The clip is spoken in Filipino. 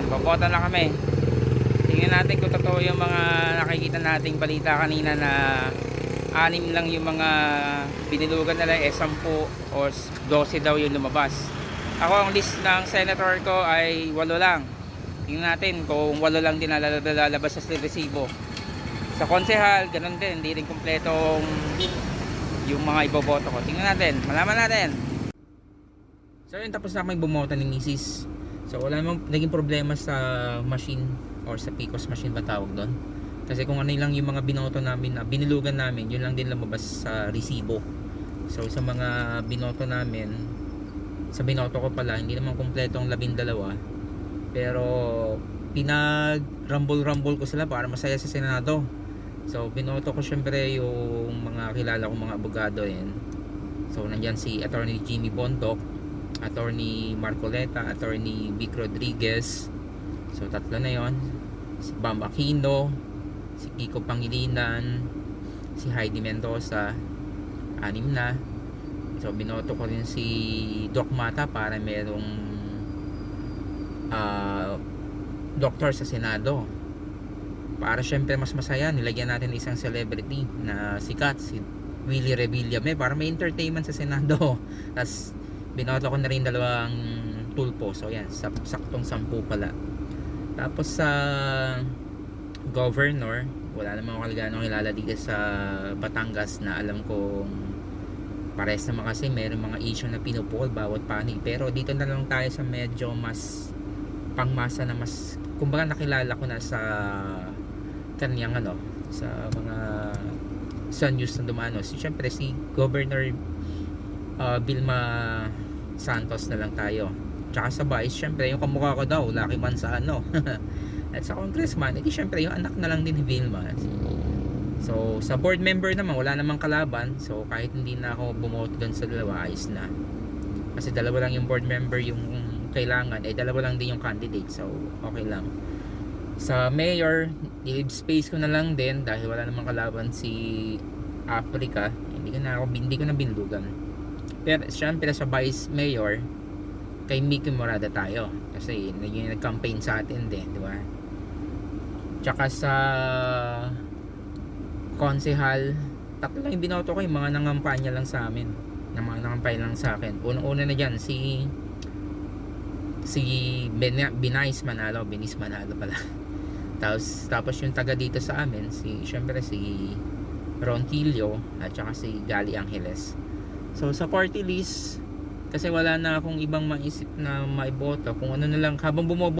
Ayan, boboto na kami. Tingnan natin kung totoo yung mga nakikita nating balita kanina na 6 lang yung mga binilugan nila, 10 o 12 daw yung lumabas. Ako, ang list ng senator ko ay 8 lang. Tingnan natin kung 8 lang din lalabas sa resibo. Sa konsehal, ganun din, hindi rin kumpletong yung mga iboboto ko. Tingnan natin, malaman natin. So yun, tapos na kami bumoto ni Mrs. So wala namang naging problema sa machine or sa PCOS machine ba tawag doon. Kasi kung ano lang yung mga binoto namin na binilugan namin, yun lang din lumabas sa resibo. So sa mga binoto namin, sa binoto ko pala, hindi naman kumpletong 12. Pero pinag-rumble ko sila para masaya sa Senado. So binoto ko syempre yung mga kilala kong mga abogado yan. So nandyan si Attorney Jimmy Bontoc, Attorney Marcoleta, Attorney Vic Rodriguez. So 3 na yon. Si Bam Aquino, si Kiko Pangilinan, si Heidi Mendoza, 6 na. So binoto ko rin si Doc Mata para merong doktor sa Senado. Para syempre mas masaya, nilagyan natin isang celebrity na sikat, si Willie Revillame, para may entertainment sa Senado. Tapos binoto ko na rin 2 tulpo. So yan, saktong 10 pala. Tapos sa governor, wala namang kalganong kilala dito sa Batangas na alam kong pares naman, kasi meron mga issue na pinupukol bawat panig. Pero dito na lang tayo sa medyo mas pangmasa na mas, kumbaga nakilala ko na sa kanyang sa mga sa news na dumano. Siyempre si Governor Vilma Santos na lang tayo. Tsaka sa vice, syempre yung kamukha ko daw, Lucky Man sa at sa congressman, edi syempre yung anak na lang din ni Vilma. So sa board member naman, wala namang kalaban. So kahit hindi na ako bumoto doon sa dalawa, ayos na. Kasi 2 lang yung board member yung kailangan, 2 lang din yung candidate. So okay lang. Sa mayor, i-leave space ko na lang din dahil wala namang kalaban si Africa. Hindi ko na binlugan. Pero syempre sa vice mayor, kay Mickey Morada tayo kasi yung nag-campaign sa atin din, di ba? Tsaka sa konsehal, 3 lang yung binoto ko, yung mga nangampanya lang sa amin, ng mga nangampanya lang sa akin. Unang-una na dyan si Binis Manalo pala. Tapos yung taga dito sa amin, syempre si Ronquillo at saka si Gali Angeles. So sa party list, kasi wala na akong ibang maisip na maiboto, kung ano na lang habang